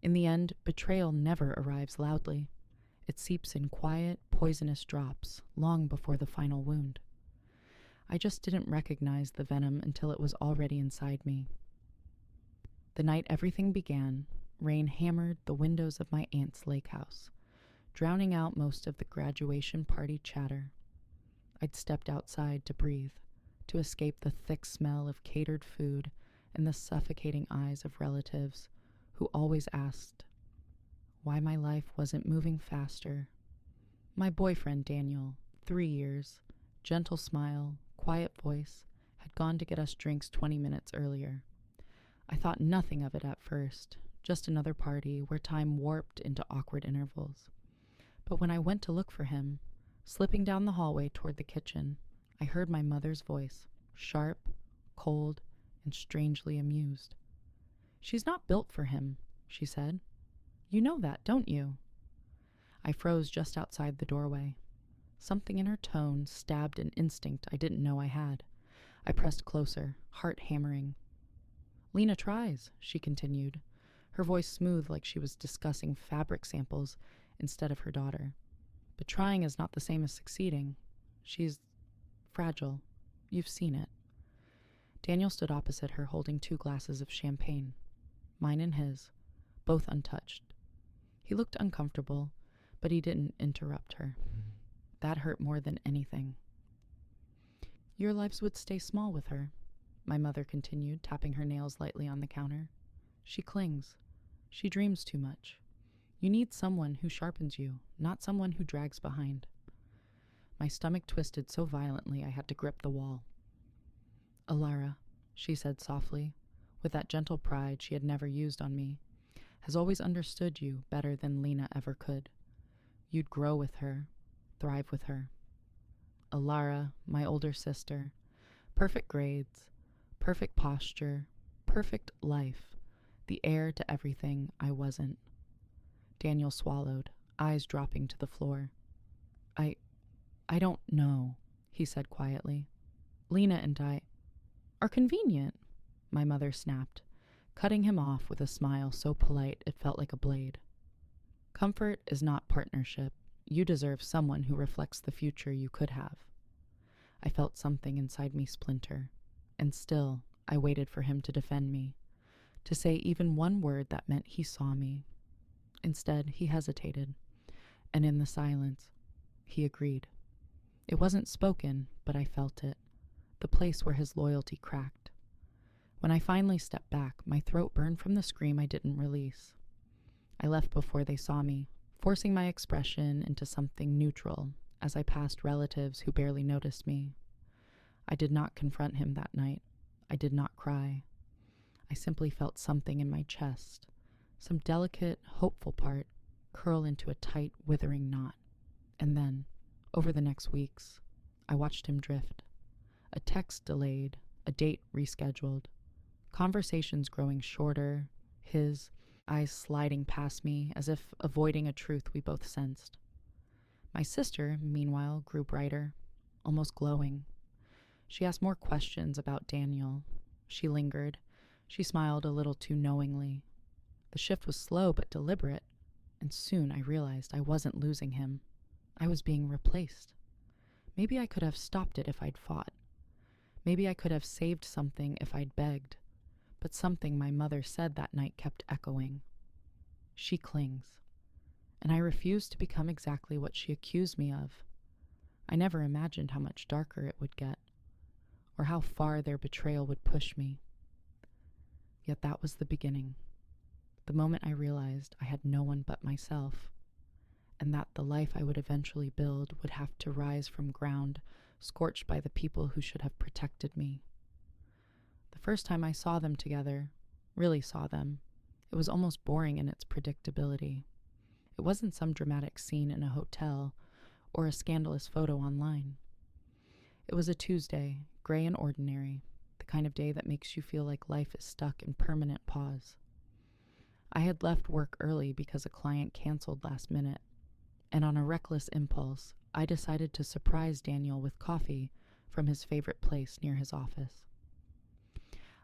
In the end, betrayal never arrives loudly. It seeps in quiet, poisonous drops long before the final wound. I just didn't recognize the venom until it was already inside me. The night everything began, rain hammered the windows of my aunt's lake house, drowning out most of the graduation party chatter. I'd stepped outside to breathe, to escape the thick smell of catered food and the suffocating eyes of relatives who always asked why my life wasn't moving faster. My boyfriend, Daniel, 3 years, gentle smile, quiet voice, had gone to get us drinks 20 minutes earlier. I thought nothing of it at first, just another party where time warped into awkward intervals. But when I went to look for him, slipping down the hallway toward the kitchen, I heard my mother's voice, sharp, cold, and strangely amused. "She's not built for him," she said. "You know that, don't you?" I froze just outside the doorway. Something in her tone stabbed an instinct I didn't know I had. I pressed closer, heart hammering. "Lena tries," she continued, her voice smooth like she was discussing fabric samples instead of her daughter. "But trying is not the same as succeeding. She's fragile. You've seen it." Daniel stood opposite her holding 2 glasses of champagne, mine and his, both untouched. He looked uncomfortable, but he didn't interrupt her. That hurt more than anything. "Your lives would stay small with her," my mother continued, tapping her nails lightly on the counter. "She clings. She dreams too much. You need someone who sharpens you, not someone who drags behind." My stomach twisted so violently I had to grip the wall. "Alara," she said softly, with that gentle pride she had never used on me, "has always understood you better than Lena ever could. You'd grow with her, thrive with her. Alara, my older sister, perfect grades, perfect posture, perfect life, the heir to everything I wasn't." Daniel swallowed, eyes dropping to the floor. I don't know," he said quietly. "Lena and I are convenient," my mother snapped, cutting him off with a smile so polite it felt like a blade. "Comfort is not partnership. You deserve someone who reflects the future you could have." I felt something inside me splinter, and still I waited for him to defend me, to say even one word that meant he saw me. Instead, he hesitated, and in the silence, he agreed. It wasn't spoken, but I felt it, the place where his loyalty cracked. When I finally stepped back, my throat burned from the scream I didn't release. I left before they saw me, forcing my expression into something neutral as I passed relatives who barely noticed me. I did not confront him that night. I did not cry. I simply felt something in my chest, some delicate, hopeful part, curl into a tight, withering knot. And then, over the next weeks, I watched him drift. A text delayed, a date rescheduled, conversations growing shorter, his eyes sliding past me as if avoiding a truth we both sensed. My sister, meanwhile, grew brighter, almost glowing. She asked more questions about Daniel. She lingered. She smiled a little too knowingly. The shift was slow but deliberate, and soon I realized I wasn't losing him. I was being replaced. Maybe I could have stopped it if I'd fought. Maybe I could have saved something if I'd begged. But something my mother said that night kept echoing. She clings. And I refused to become exactly what she accused me of. I never imagined how much darker it would get, or how far their betrayal would push me. Yet that was the beginning. The moment I realized I had no one but myself, and that the life I would eventually build would have to rise from ground scorched by the people who should have protected me. The first time I saw them together, really saw them, it was almost boring in its predictability. It wasn't some dramatic scene in a hotel or a scandalous photo online. It was a Tuesday, gray and ordinary, the kind of day that makes you feel like life is stuck in permanent pause. I had left work early because a client canceled last minute, and on a reckless impulse, I decided to surprise Daniel with coffee from his favorite place near his office.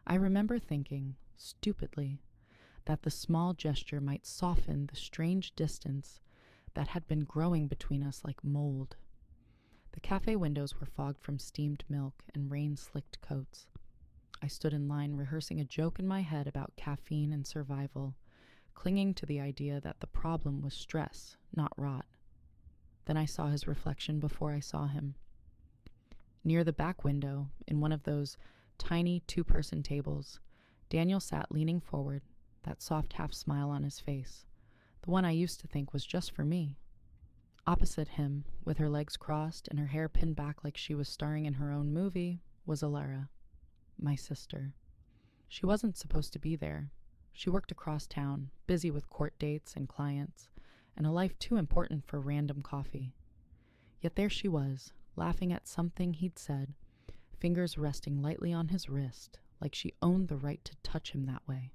I remember thinking, stupidly, that the small gesture might soften the strange distance that had been growing between us like mold. The cafe windows were fogged from steamed milk and rain-slicked coats. I stood in line rehearsing a joke in my head about caffeine and survival, clinging to the idea that the problem was stress, not rot. Then I saw his reflection before I saw him. Near the back window, in one of those tiny two-person tables, Daniel sat leaning forward, that soft half-smile on his face, the one I used to think was just for me. Opposite him, with her legs crossed and her hair pinned back like she was starring in her own movie, was Alara, my sister. She wasn't supposed to be there. She worked across town, busy with court dates and clients, and a life too important for random coffee. Yet there she was, laughing at something he'd said, fingers resting lightly on his wrist, like she owned the right to touch him that way.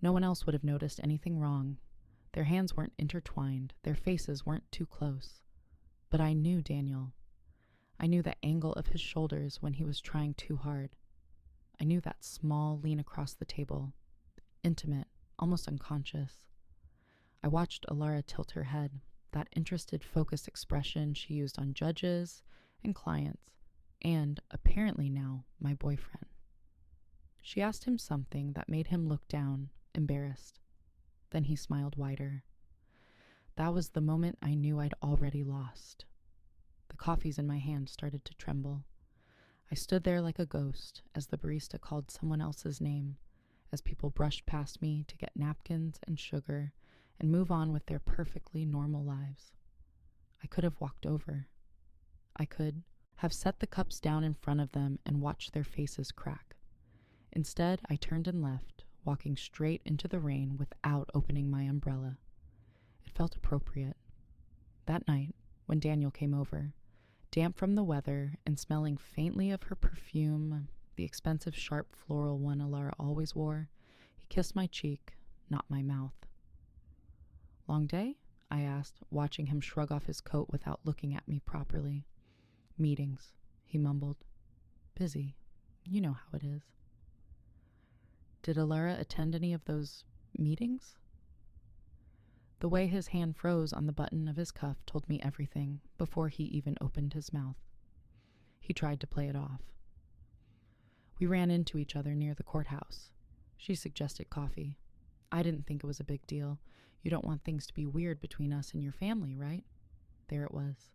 No one else would have noticed anything wrong. Their hands weren't intertwined, their faces weren't too close. But I knew Daniel. I knew the angle of his shoulders when he was trying too hard. I knew that small lean across the table, intimate, almost unconscious. I watched Alara tilt her head, that interested, focused expression she used on judges and clients, and, apparently now, my boyfriend. She asked him something that made him look down, embarrassed. Then he smiled wider. That was the moment I knew I'd already lost. The coffees in my hand started to tremble. I stood there like a ghost as the barista called someone else's name, as people brushed past me to get napkins and sugar and move on with their perfectly normal lives. I could have walked over. I could have set the cups down in front of them and watched their faces crack. Instead, I turned and left, walking straight into the rain without opening my umbrella. It felt appropriate. That night, when Daniel came over, damp from the weather and smelling faintly of her perfume, the expensive sharp floral one Alara always wore, he kissed my cheek, not my mouth. Long day? I asked, watching him shrug off his coat without looking at me properly. Meetings, he mumbled. Busy. You know how it is. Did Alara attend any of those meetings? The way his hand froze on the button of his cuff told me everything before he even opened his mouth. He tried to play it off. We ran into each other near the courthouse. She suggested coffee. I didn't think it was a big deal. You don't want things to be weird between us and your family, right? There it was.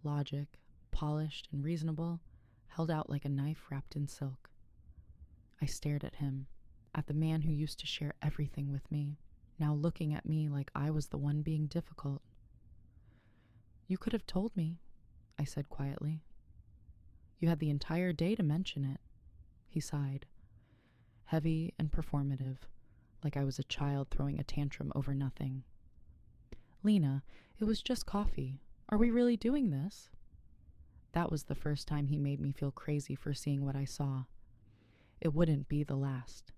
Logic, polished and reasonable, held out like a knife wrapped in silk. I stared at him, at the man who used to share everything with me, now looking at me like I was the one being difficult. You could have told me, I said quietly. You had the entire day to mention it. He sighed, heavy and performative, like I was a child throwing a tantrum over nothing. Lena, it was just coffee. Are we really doing this? That was the first time he made me feel crazy for seeing what I saw. It wouldn't be the last.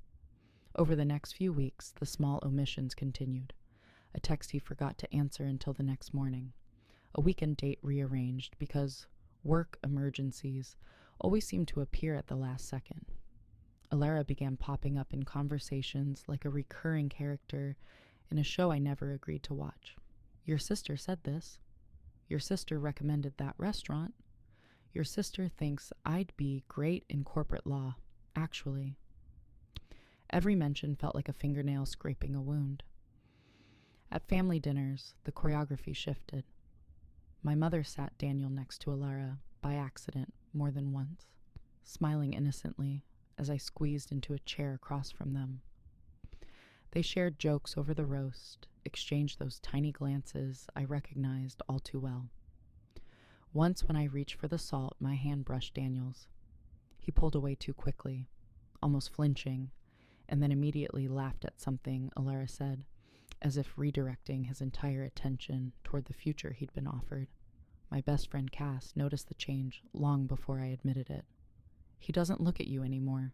Over the next few weeks, the small omissions continued. A text he forgot to answer until the next morning. A weekend date rearranged because work emergencies always seemed to appear at the last second. Alara began popping up in conversations like a recurring character in a show I never agreed to watch. Your sister said this. Your sister recommended that restaurant. Your sister thinks I'd be great in corporate law, actually. Every mention felt like a fingernail scraping a wound. At family dinners, the choreography shifted. My mother sat Daniel next to Alara, by accident, more than once, smiling innocently as I squeezed into a chair across from them. They shared jokes over the roast, exchanged those tiny glances I recognized all too well. Once when I reached for the salt, my hand brushed Daniel's. He pulled away too quickly, almost flinching, and then immediately laughed at something Alara said, as if redirecting his entire attention toward the future he'd been offered. My best friend Cass noticed the change long before I admitted it. He doesn't look at you anymore,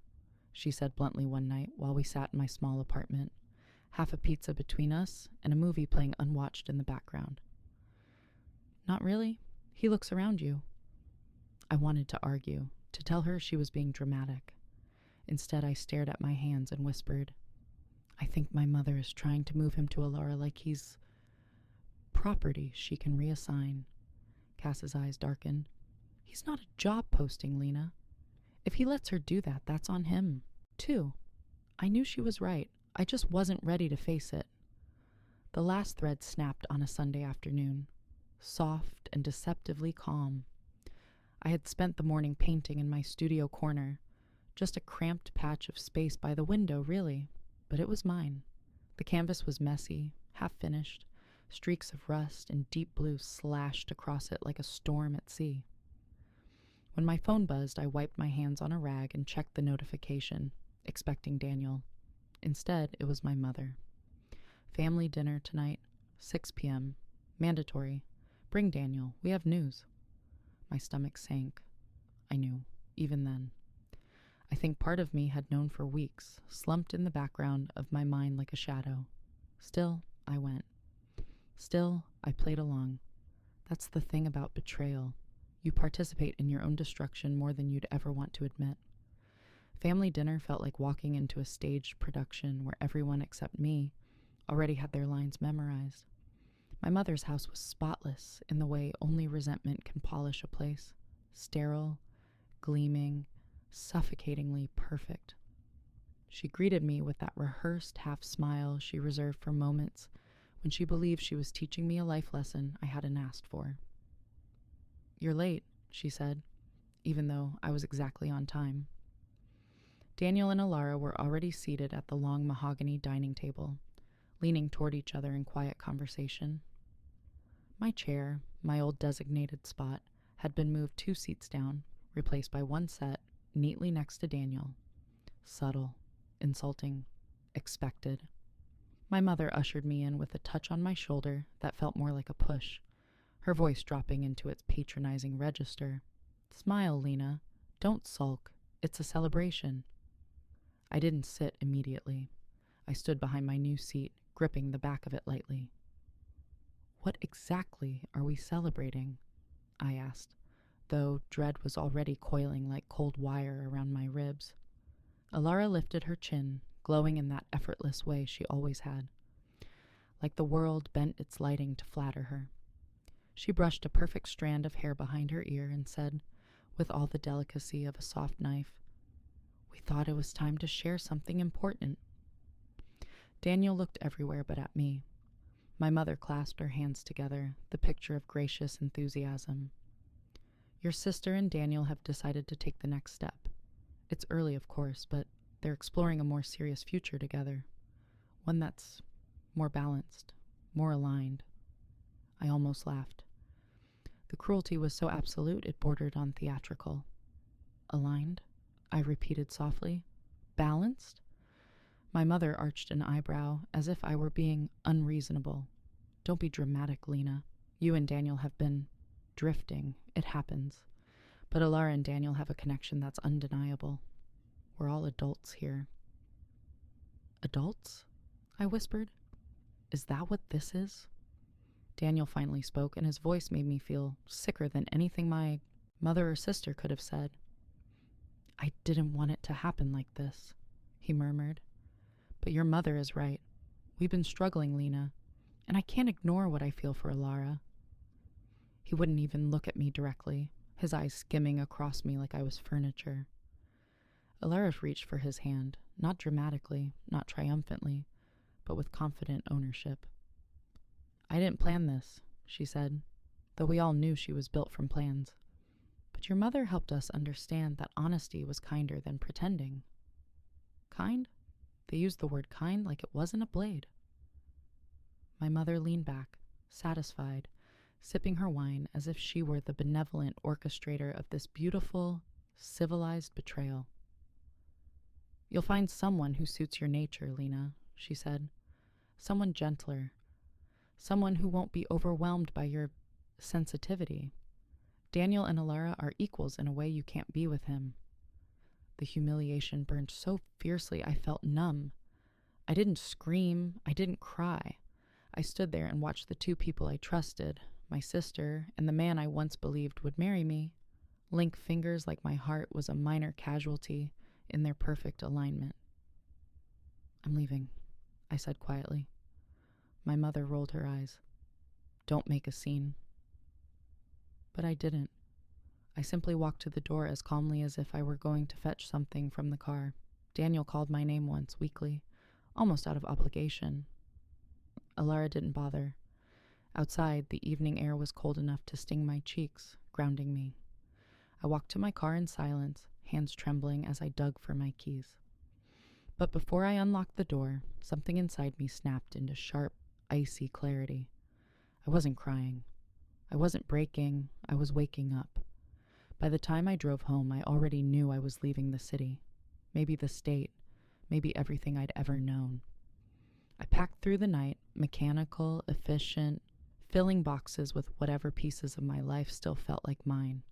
she said bluntly one night while we sat in my small apartment, half a pizza between us and a movie playing unwatched in the background. Not really. He looks around you. I wanted to argue, to tell her she was being dramatic. Instead, I stared at my hands and whispered, I think my mother is trying to move him to Alara like he's property she can reassign. Cass's eyes darken. He's not a job posting, Lena. If he lets her do that, that's on him. 2. I knew she was right. I just wasn't ready to face it. The last thread snapped on a Sunday afternoon, soft and deceptively calm. I had spent the morning painting in my studio corner, just a cramped patch of space by the window, really, but it was mine. The canvas was messy, half-finished, streaks of rust and deep blue slashed across it like a storm at sea. When my phone buzzed, I wiped my hands on a rag and checked the notification, expecting Daniel. Instead, it was my mother. Family dinner tonight, 6 p.m. Mandatory. Bring Daniel. We have news. My stomach sank. I knew, even then. I think part of me had known for weeks, slumped in the background of my mind like a shadow. Still, I went. Still, I played along. That's the thing about betrayal. You participate in your own destruction more than you'd ever want to admit. Family dinner felt like walking into a staged production where everyone except me already had their lines memorized. My mother's house was spotless in the way only resentment can polish a place. Sterile, gleaming, suffocatingly perfect. She greeted me with that rehearsed half-smile she reserved for moments when she believed she was teaching me a life lesson I hadn't asked for. "You're late," she said, even though I was exactly on time. Daniel and Alara were already seated at the long mahogany dining table, leaning toward each other in quiet conversation. My chair, my old designated spot, had been moved 2 seats down, replaced by one set, neatly next to Daniel. Subtle, insulting, expected. My mother ushered me in with a touch on my shoulder that felt more like a push, her voice dropping into its patronizing register. "Smile, Lena. Don't sulk. It's a celebration." I didn't sit immediately. I stood behind my new seat, gripping the back of it lightly. "What exactly are we celebrating?" I asked, though dread was already coiling like cold wire around my ribs. Alara lifted her chin, glowing in that effortless way she always had, like the world bent its lighting to flatter her. She brushed a perfect strand of hair behind her ear and said, with all the delicacy of a soft knife, "We thought it was time to share something important." Daniel looked everywhere but at me. My mother clasped her hands together, the picture of gracious enthusiasm. "Your sister and Daniel have decided to take the next step. It's early, of course, but they're exploring a more serious future together. One that's more balanced, more aligned." I almost laughed. The cruelty was so absolute it bordered on theatrical. "Aligned?" I repeated softly. "Balanced?" My mother arched an eyebrow, as if I were being unreasonable. "Don't be dramatic, Lena. You and Daniel have been drifting. It happens. But Alara and Daniel have a connection that's undeniable. We're all adults here." "Adults?" I whispered. "Is that what this is?" Daniel finally spoke, and his voice made me feel sicker than anything my mother or sister could have said. "I didn't want it to happen like this," he murmured. "But your mother is right. We've been struggling, Lena, and I can't ignore what I feel for Alara." He wouldn't even look at me directly, his eyes skimming across me like I was furniture. Alara reached for his hand, not dramatically, not triumphantly, but with confident ownership. "I didn't plan this," she said, though we all knew she was built from plans. "But your mother helped us understand that honesty was kinder than pretending." "Kind?" They used the word kind like it wasn't a blade. My mother leaned back, satisfied, sipping her wine as if she were the benevolent orchestrator of this beautiful, civilized betrayal. "You'll find someone who suits your nature, Lena," she said. "Someone gentler. Someone who won't be overwhelmed by your sensitivity. Daniel and Alara are equals in a way you can't be with him." The humiliation burned so fiercely I felt numb. I didn't scream. I didn't cry. I stood there and watched the 2 people I trusted, my sister and the man I once believed would marry me, link fingers like my heart was a minor casualty in their perfect alignment. "I'm leaving," I said quietly. My mother rolled her eyes. Don't make a scene. But I didn't. I simply walked to the door as calmly as if I were going to fetch something from the car. Daniel called my name once, weakly, almost out of obligation. Alara didn't bother. Outside, the evening air was cold enough to sting my cheeks, grounding me. I walked to my car in silence, hands trembling as I dug for my keys. But before I unlocked the door, something inside me snapped into sharp, icy clarity. I wasn't crying. I wasn't breaking. I was waking up. By the time I drove home, I already knew I was leaving the city. Maybe the state. Maybe everything I'd ever known. I packed through the night, mechanical, efficient, filling boxes with whatever pieces of my life still felt like mine.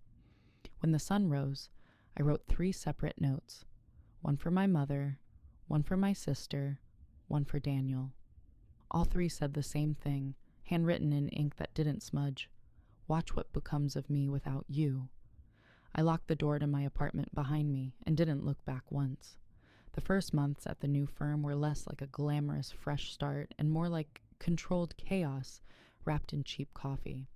When the sun rose, I wrote 3 separate notes. One for my mother, one for my sister, one for Daniel. All 3 said the same thing, handwritten in ink that didn't smudge. Watch what becomes of me without you. I locked the door to my apartment behind me and didn't look back once. The first months at the new firm were less like a glamorous fresh start and more like controlled chaos wrapped in cheap coffee.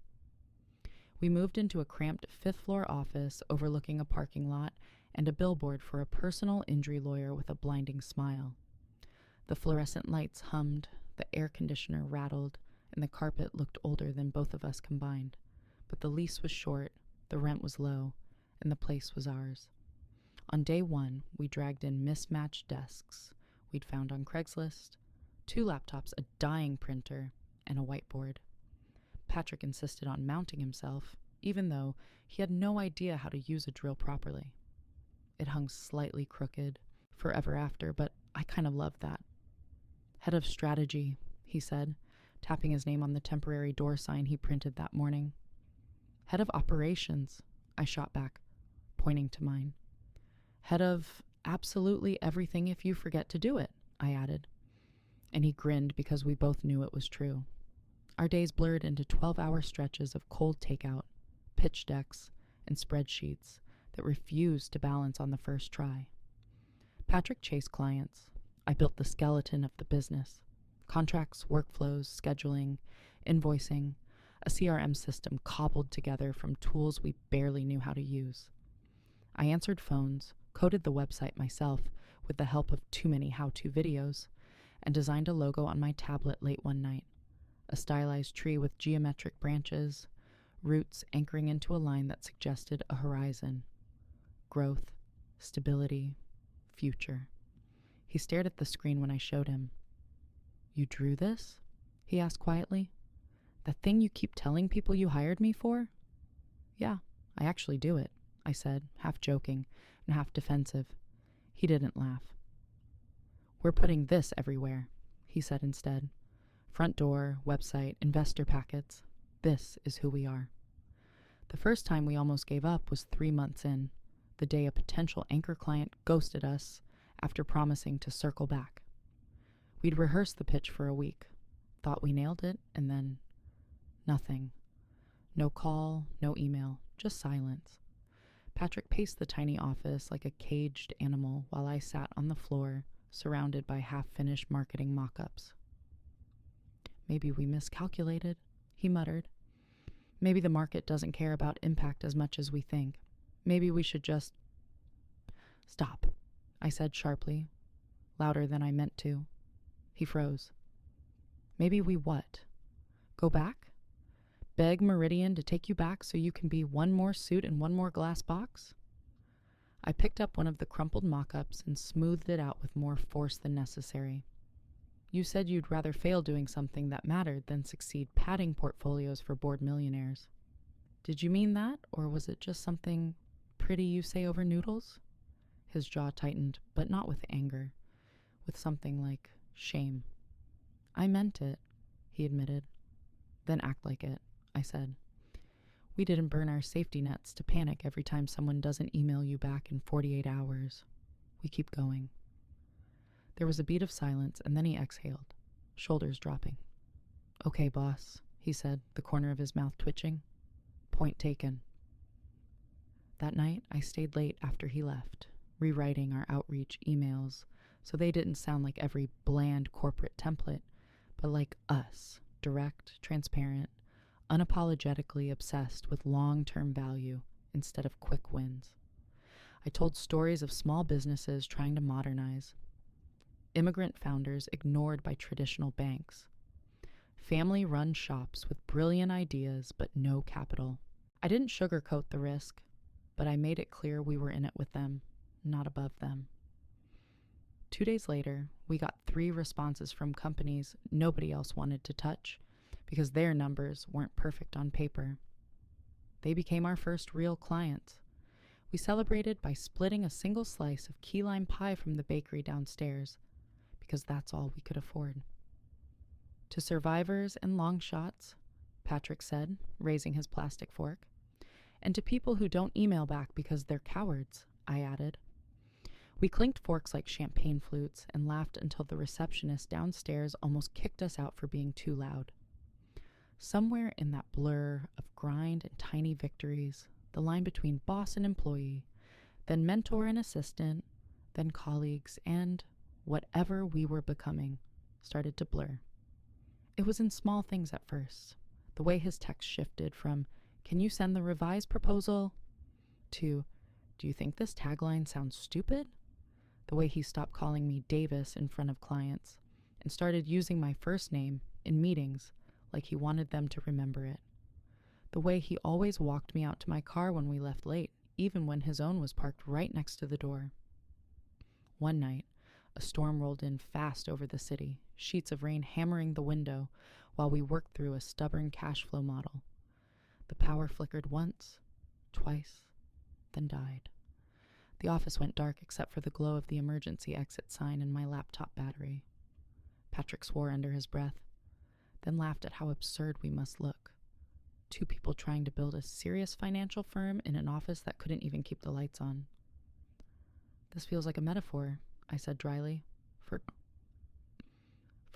We moved into a cramped 5th-floor office overlooking a parking lot and a billboard for a personal injury lawyer with a blinding smile. The fluorescent lights hummed, the air conditioner rattled, and the carpet looked older than both of us combined. But the lease was short, the rent was low, and the place was ours. On day 1, we dragged in mismatched desks we'd found on Craigslist, 2 laptops, a dying printer, and a whiteboard. Patrick insisted on mounting himself, even though he had no idea how to use a drill properly. It hung slightly crooked, forever after, but I kind of loved that. Head of strategy, he said, tapping his name on the temporary door sign he printed that morning. Head of operations, I shot back, pointing to mine. Head of absolutely everything if you forget to do it, I added. And he grinned because we both knew it was true. Our days blurred into 12-hour stretches of cold takeout, pitch decks, and spreadsheets that refused to balance on the first try. Patrick chased clients. I built the skeleton of the business. Contracts, workflows, scheduling, invoicing, a CRM system cobbled together from tools we barely knew how to use. I answered phones, coded the website myself with the help of too many how-to videos, and designed a logo on my tablet late one night. A stylized tree with geometric branches, roots anchoring into a line that suggested a horizon. Growth, stability, future. He stared at the screen when I showed him. You drew this? He asked quietly. The thing you keep telling people you hired me for? Yeah, I actually do it, I said, half joking and half defensive. He didn't laugh. We're putting this everywhere, he said instead. Front door, website, investor packets. This is who we are. The first time we almost gave up was 3 months in, the day a potential anchor client ghosted us after promising to circle back. We'd rehearsed the pitch for a week, thought we nailed it, and then nothing. No call, no email, just silence. Patrick paced the tiny office like a caged animal while I sat on the floor, surrounded by half-finished marketing mock-ups. Maybe we miscalculated, he muttered. Maybe the market doesn't care about impact as much as we think. Maybe we should just... Stop, I said sharply, louder than I meant to. He froze. Maybe we what? Go back? Beg Meridian to take you back so you can be one more suit and one more glass box? I picked up one of the crumpled mock-ups and smoothed it out with more force than necessary. You said you'd rather fail doing something that mattered than succeed padding portfolios for bored millionaires. Did you mean that, or was it just something pretty you say over noodles? His jaw tightened, but not with anger, with something like shame. I meant it, he admitted. Then act like it, I said. We didn't burn our safety nets to panic every time someone doesn't email you back in 48 hours. We keep going. There was a beat of silence, and then he exhaled, shoulders dropping. Okay, boss, he said, the corner of his mouth twitching. Point taken. That night, I stayed late after he left, rewriting our outreach emails, so they didn't sound like every bland corporate template, but like us, direct, transparent, unapologetically obsessed with long-term value instead of quick wins. I told stories of small businesses trying to modernize, immigrant founders ignored by traditional banks, family-run shops with brilliant ideas but no capital. I didn't sugarcoat the risk, but I made it clear we were in it with them, not above them. 2 days later, we got 3 responses from companies nobody else wanted to touch because their numbers weren't perfect on paper. They became our first real clients. We celebrated by splitting a single slice of key lime pie from the bakery downstairs because that's all we could afford. To survivors and long shots, Patrick said, raising his plastic fork. And to people who don't email back because they're cowards, I added. We clinked forks like champagne flutes and laughed until the receptionist downstairs almost kicked us out for being too loud. Somewhere in that blur of grind and tiny victories, the line between boss and employee, then mentor and assistant, then colleagues, and whatever we were becoming started to blur. It was in small things at first. The way his text shifted from, "Can you send the revised proposal?" to, "Do you think this tagline sounds stupid?" The way he stopped calling me Davis in front of clients and started using my first name in meetings like he wanted them to remember it. The way he always walked me out to my car when we left late, even when his own was parked right next to the door. One night, a storm rolled in fast over the city, sheets of rain hammering the window while we worked through a stubborn cash flow model. The power flickered once, twice, then died. The office went dark except for the glow of the emergency exit sign and my laptop battery. Patrick swore under his breath, then laughed at how absurd we must look. 2 people trying to build a serious financial firm in an office that couldn't even keep the lights on. "This feels like a metaphor," I said dryly, for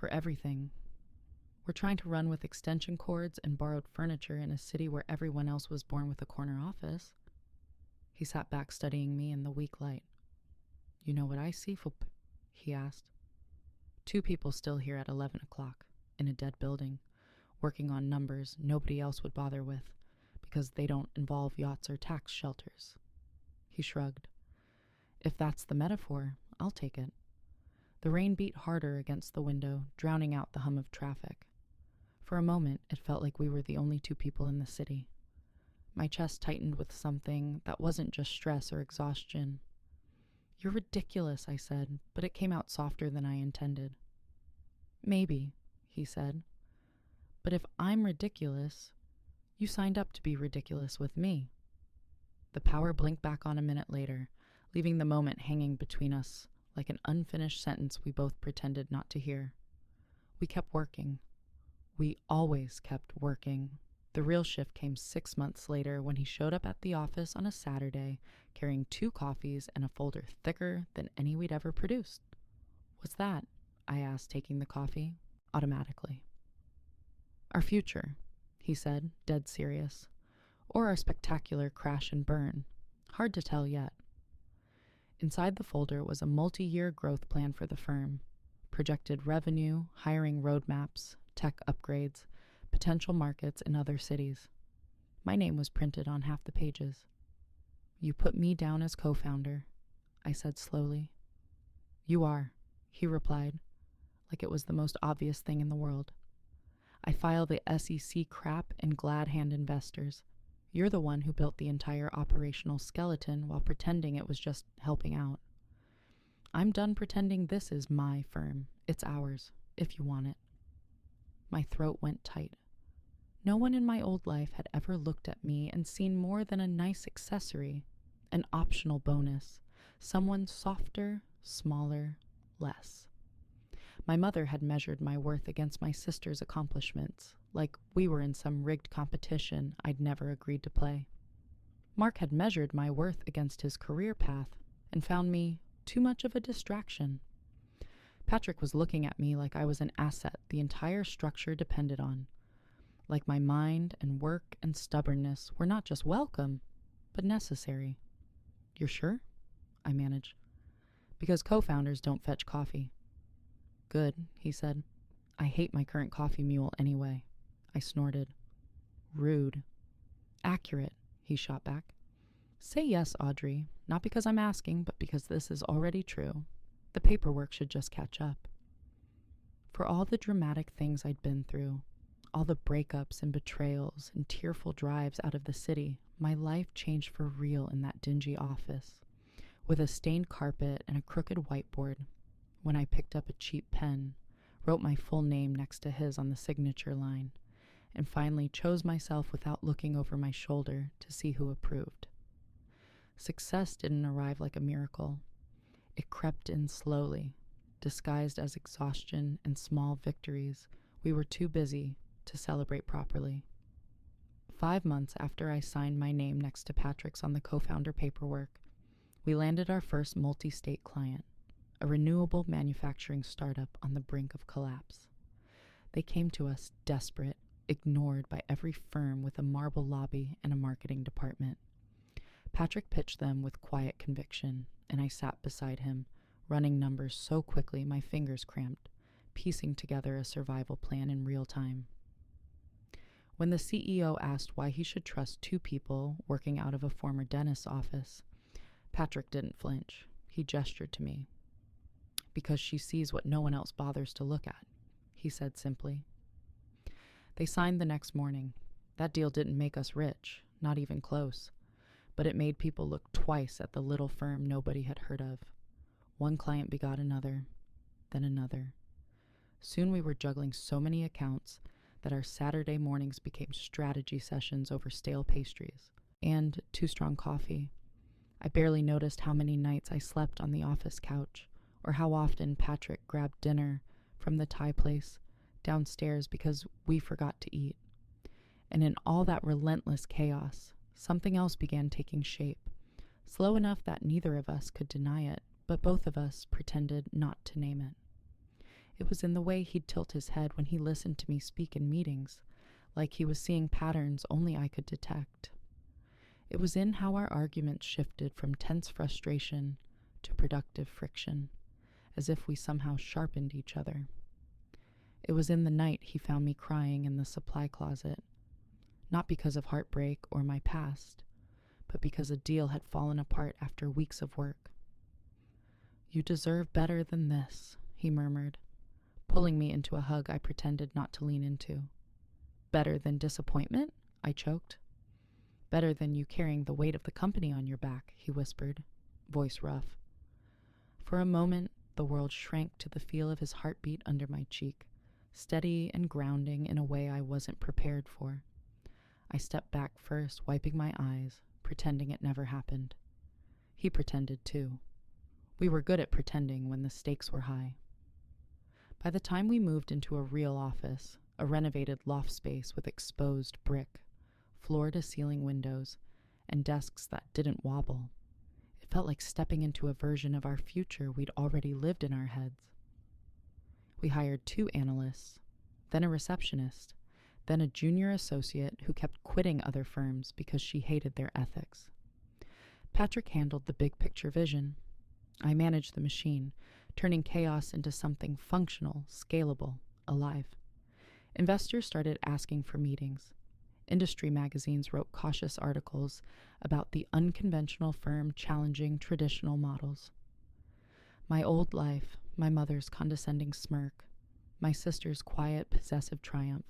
everything. We're trying to run with extension cords and borrowed furniture in a city where everyone else was born with a corner office. He sat back studying me in the weak light. "You know what I see, Fup?" he asked. 2 people still here at 11 o'clock, in a dead building, working on numbers nobody else would bother with, because they don't involve yachts or tax shelters. He shrugged. "If that's the metaphor, I'll take it." The rain beat harder against the window, drowning out the hum of traffic. For a moment, it felt like we were the only 2 people in the city. My chest tightened with something that wasn't just stress or exhaustion. "You're ridiculous," I said, but it came out softer than I intended. "Maybe," he said. "But if I'm ridiculous, you signed up to be ridiculous with me." The power blinked back on a minute later, leaving the moment hanging between us like an unfinished sentence we both pretended not to hear. We kept working. We always kept working. The real shift came 6 months later when he showed up at the office on a Saturday carrying 2 coffees and a folder thicker than any we'd ever produced. "What's that?" I asked, taking the coffee, automatically. "Our future," he said, dead serious. "Or our spectacular crash and burn. Hard to tell yet." Inside the folder was a multi-year growth plan for the firm. Projected revenue, hiring roadmaps, tech upgrades, potential markets in other cities. My name was printed on half the pages. "You put me down as co-founder," I said slowly. "You are," he replied, like it was the most obvious thing in the world. "I file the SEC crap and glad hand investors. You're the one who built the entire operational skeleton while pretending it was just helping out. I'm done pretending this is my firm. It's ours, if you want it." My throat went tight. No one in my old life had ever looked at me and seen more than a nice accessory, an optional bonus, someone softer, smaller, less. My mother had measured my worth against my sister's accomplishments, like we were in some rigged competition I'd never agreed to play. Mark had measured my worth against his career path and found me too much of a distraction. Patrick was looking at me like I was an asset the entire structure depended on, like my mind and work and stubbornness were not just welcome, but necessary. "You're sure?" I managed. Because co-founders don't fetch coffee. Good, he said. I hate my current coffee mule anyway. I snorted. Rude. Accurate, he shot back. Say yes, Audrey, not because I'm asking, but because this is already true. The paperwork should just catch up. For all the dramatic things I'd been through, all the breakups and betrayals and tearful drives out of the city, my life changed for real in that dingy office, with a stained carpet and a crooked whiteboard, when I picked up a cheap pen, wrote my full name next to his on the signature line, and finally chose myself without looking over my shoulder to see who approved. Success didn't arrive like a miracle. It crept in slowly, disguised as exhaustion and small victories we were too busy to celebrate properly. 5 months after I signed my name next to Patrick's on the co-founder paperwork, we landed our first multi-state client, a renewable manufacturing startup on the brink of collapse. They came to us desperate, ignored by every firm with a marble lobby and a marketing department. Patrick pitched them with quiet conviction, and I sat beside him, running numbers so quickly my fingers cramped, piecing together a survival plan in real time. When the CEO asked why he should trust 2 people working out of a former dentist's office, Patrick didn't flinch. He gestured to me. Because she sees what no one else bothers to look at, he said simply. They signed the next morning. That deal didn't make us rich, not even close, but it made people look twice at the little firm nobody had heard of. One client begot another, then another. Soon we were juggling so many accounts that our Saturday mornings became strategy sessions over stale pastries and too strong coffee. I barely noticed how many nights I slept on the office couch, or how often Patrick grabbed dinner from the Thai place downstairs because we forgot to eat. And in all that relentless chaos, something else began taking shape, slow enough that neither of us could deny it, but both of us pretended not to name it. It was in the way he'd tilt his head when he listened to me speak in meetings, like he was seeing patterns only I could detect. It was in how our arguments shifted from tense frustration to productive friction, as if we somehow sharpened each other. It was in the night he found me crying in the supply closet, not because of heartbreak or my past, but because a deal had fallen apart after weeks of work. You deserve better than this, he murmured, pulling me into a hug I pretended not to lean into. Better than disappointment? I choked. Better than you carrying the weight of the company on your back, he whispered, voice rough. For a moment, the world shrank to the feel of his heartbeat under my cheek, steady and grounding in a way I wasn't prepared for. I stepped back first, wiping my eyes, pretending it never happened. He pretended too. We were good at pretending when the stakes were high. By the time we moved into a real office, a renovated loft space with exposed brick, floor-to-ceiling windows, and desks that didn't wobble, it felt like stepping into a version of our future we'd already lived in our heads. We hired 2 analysts, then a receptionist, then a junior associate who kept quitting other firms because she hated their ethics. Patrick handled the big picture vision. I managed the machine, turning chaos into something functional, scalable, alive. Investors started asking for meetings. Industry magazines wrote cautious articles about the unconventional firm challenging traditional models. My old life, my mother's condescending smirk, my sister's quiet, possessive triumph,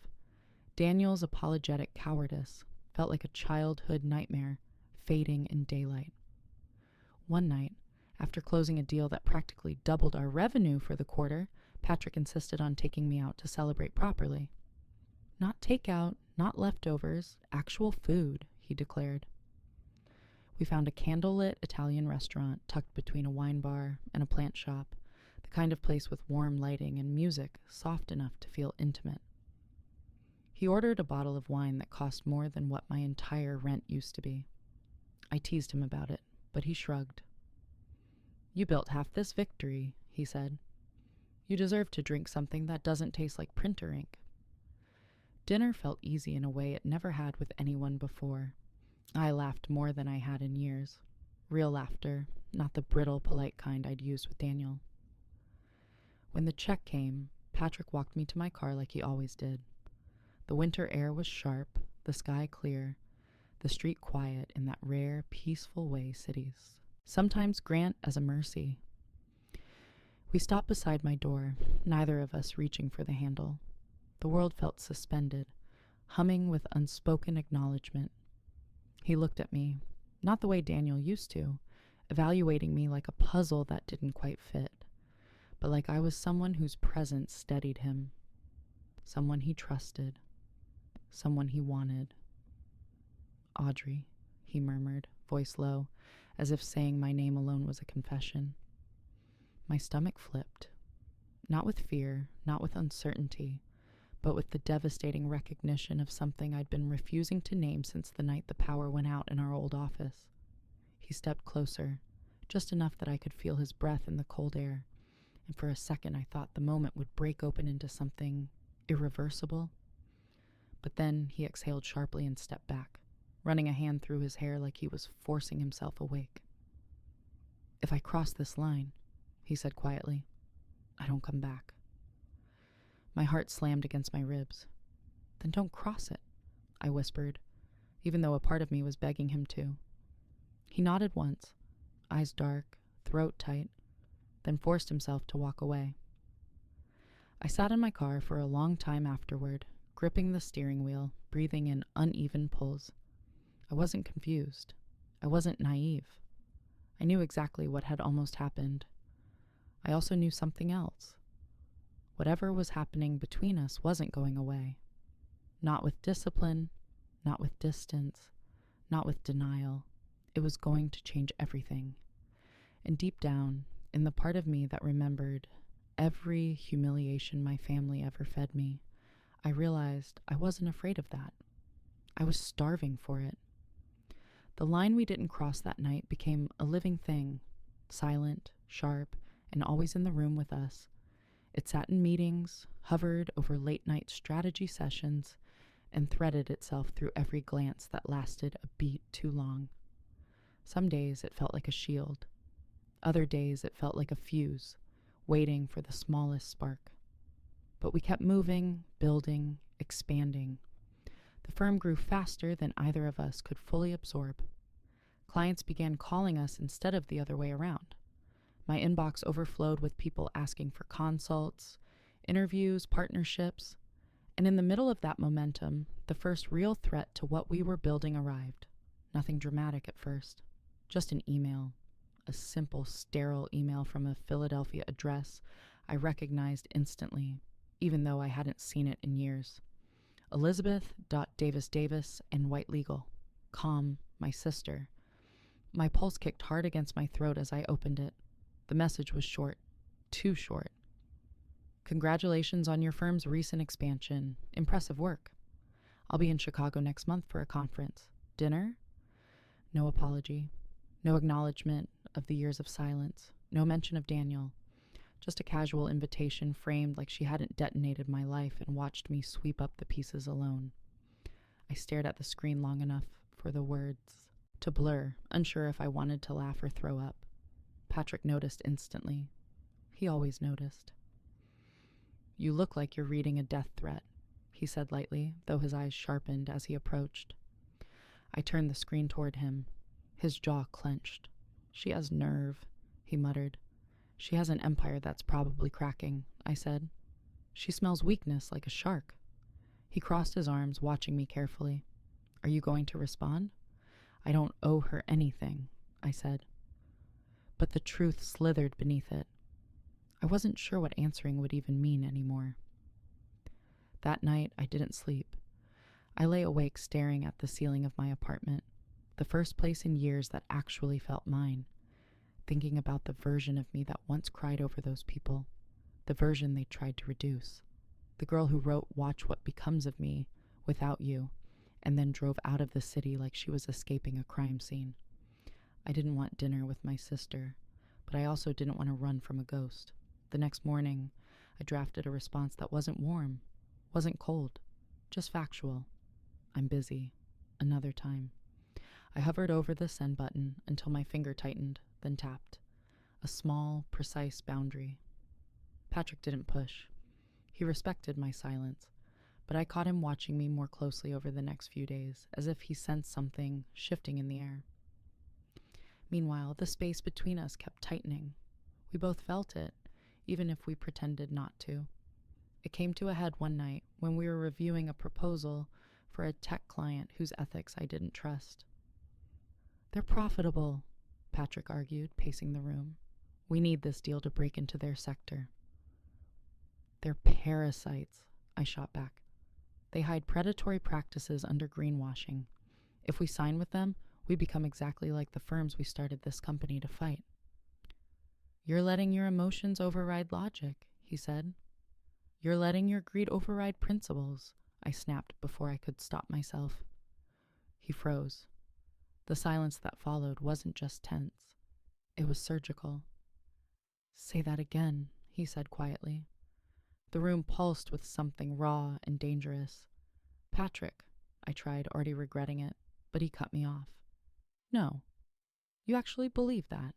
Daniel's apologetic cowardice felt like a childhood nightmare fading in daylight. One night, after closing a deal that practically doubled our revenue for the quarter, Patrick insisted on taking me out to celebrate properly. Not takeout, not leftovers, actual food, he declared. We found a candlelit Italian restaurant tucked between a wine bar and a plant shop, the kind of place with warm lighting and music soft enough to feel intimate. He ordered a bottle of wine that cost more than what my entire rent used to be. I teased him about it, but he shrugged. You built half this victory, he said. You deserve to drink something that doesn't taste like printer ink. Dinner felt easy in a way it never had with anyone before. I laughed more than I had in years. Real laughter, not the brittle, polite kind I'd used with Daniel. When the check came, Patrick walked me to my car like he always did. The winter air was sharp, the sky clear, the street quiet in that rare, peaceful way cities sometimes grant as a mercy. We stopped beside my door, neither of us reaching for the handle. The world felt suspended, humming with unspoken acknowledgement. He looked at me, not the way Daniel used to, evaluating me like a puzzle that didn't quite fit, but like I was someone whose presence steadied him, someone he trusted, someone he wanted. "Audrey," he murmured, voice low, as if saying my name alone was a confession. My stomach flipped, not with fear, not with uncertainty, but with the devastating recognition of something I'd been refusing to name since the night the power went out in our old office. He stepped closer, just enough that I could feel his breath in the cold air, and for a second I thought the moment would break open into something irreversible. But then he exhaled sharply and stepped back, running a hand through his hair like he was forcing himself awake. "If I cross this line," he said quietly, "I don't come back." My heart slammed against my ribs. "Then don't cross it," I whispered, even though a part of me was begging him to. He nodded once, eyes dark, throat tight, then forced himself to walk away. I sat in my car for a long time afterward, gripping the steering wheel, breathing in uneven pulls. I wasn't confused. I wasn't naive. I knew exactly what had almost happened. I also knew something else. Whatever was happening between us wasn't going away. Not with discipline, not with distance, not with denial. It was going to change everything. And deep down, in the part of me that remembered every humiliation my family ever fed me, I realized I wasn't afraid of that. I was starving for it. The line we didn't cross that night became a living thing, silent, sharp, and always in the room with us. It sat in meetings, hovered over late-night strategy sessions, and threaded itself through every glance that lasted a beat too long. Some days it felt like a shield. Other days it felt like a fuse, waiting for the smallest spark. But we kept moving, building, expanding. The firm grew faster than either of us could fully absorb. Clients began calling us instead of the other way around. My inbox overflowed with people asking for consults, interviews, partnerships, and in the middle of that momentum, the first real threat to what we were building arrived. Nothing dramatic at first, just an email, a simple, sterile email from a Philadelphia address I recognized instantly, even though I hadn't seen it in years. Elizabeth.Davis and White Legal. Com, my sister. My pulse kicked hard against my throat as I opened it. The message was short. Too short. "Congratulations on your firm's recent expansion. Impressive work. I'll be in Chicago next month for a conference. Dinner?" No apology. No acknowledgement of the years of silence. No mention of Daniel. Just a casual invitation framed like she hadn't detonated my life and watched me sweep up the pieces alone. I stared at the screen long enough for the words to blur, unsure if I wanted to laugh or throw up. Patrick noticed instantly. He always noticed. "You look like you're reading a death threat," he said lightly, though his eyes sharpened as he approached. I turned the screen toward him. His jaw clenched. "She has nerve," he muttered. "She has an empire that's probably cracking," I said. "She smells weakness like a shark." He crossed his arms, watching me carefully. "Are you going to respond?" "I don't owe her anything," I said. But the truth slithered beneath it. I wasn't sure what answering would even mean anymore. That night, I didn't sleep. I lay awake staring at the ceiling of my apartment, the first place in years that actually felt mine, thinking about the version of me that once cried over those people, the version they tried to reduce, the girl who wrote "Watch What Becomes of Me" without you, and then drove out of the city like she was escaping a crime scene. I didn't want dinner with my sister, but I also didn't want to run from a ghost. The next morning, I drafted a response that wasn't warm, wasn't cold, just factual. "I'm busy. Another time." I hovered over the send button until my finger tightened, then tapped. A small, precise boundary. Patrick didn't push. He respected my silence, but I caught him watching me more closely over the next few days, as if he sensed something shifting in the air. Meanwhile, the space between us kept tightening. We both felt it, even if we pretended not to. It came to a head one night when we were reviewing a proposal for a tech client whose ethics I didn't trust. "They're profitable," Patrick argued, pacing the room. "We need this deal to break into their sector." "They're parasites," I shot back. "They hide predatory practices under greenwashing. If we sign with them, we become exactly like the firms we started this company to fight." "You're letting your emotions override logic," he said. "You're letting your greed override principles," I snapped before I could stop myself. He froze. The silence that followed wasn't just tense. It was surgical. "Say that again," he said quietly. The room pulsed with something raw and dangerous. "Patrick," I tried, already regretting it, but he cut me off. "No. You actually believe that?"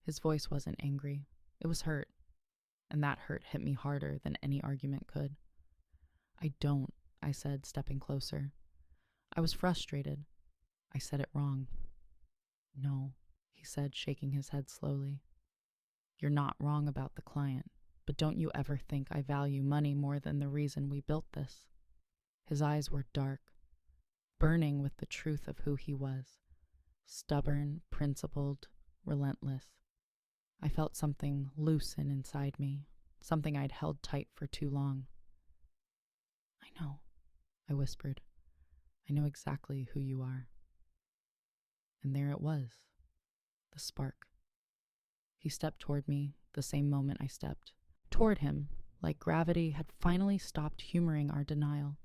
His voice wasn't angry. It was hurt. And that hurt hit me harder than any argument could. "I don't," I said, stepping closer. I was frustrated. I said it wrong. "No," he said, shaking his head slowly. "You're not wrong about the client, but don't you ever think I value money more than the reason we built this?" His eyes were dark, burning with the truth of who he was. Stubborn, principled, relentless. I felt something loosen inside me, something I'd held tight for too long. "I know," I whispered. "I know exactly who you are." And there it was, the spark. He stepped toward me the same moment I stepped. Toward him, like gravity had finally stopped humoring our denial.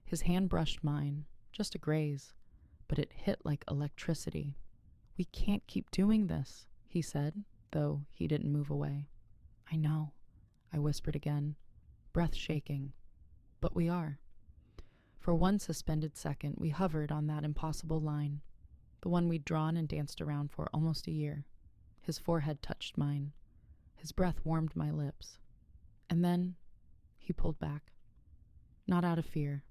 His hand brushed mine, just a graze, but it hit like electricity. "We can't keep doing this," he said, though he didn't move away. "I know," I whispered again, breath shaking. "But we are." For one suspended second, we hovered on that impossible line, the one we'd drawn and danced around for almost a year. His forehead touched mine. His breath warmed my lips. And then he pulled back. Not out of fear,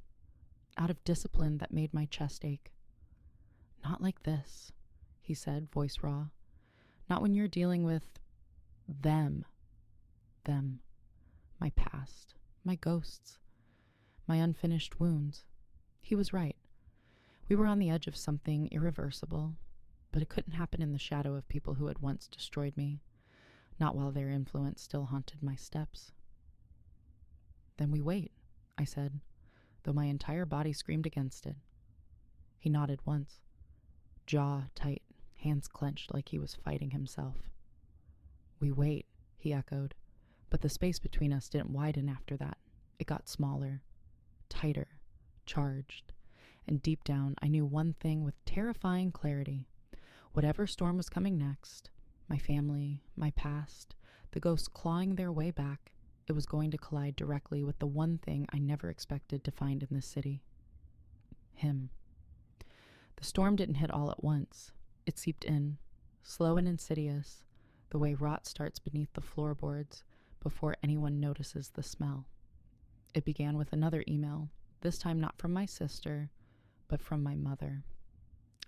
out of discipline that made my chest ache. "Not like this," he said, voice raw. "Not when you're dealing with them. Them. My past. My ghosts. My unfinished wounds." He was right. We were on the edge of something irreversible, but it couldn't happen in the shadow of people who had once destroyed me, not while their influence still haunted my steps. "Then we wait," I said, though my entire body screamed against it. He nodded once, jaw tight, hands clenched like he was fighting himself. "We wait," he echoed, but the space between us didn't widen after that. It got smaller, tighter, charged, and deep down I knew one thing with terrifying clarity. Whatever storm was coming next, my family, my past, the ghosts clawing their way back, it was going to collide directly with the one thing I never expected to find in this city. Him. The storm didn't hit all at once. It seeped in, slow and insidious, the way rot starts beneath the floorboards before anyone notices the smell. It began with another email, this time not from my sister, but from my mother.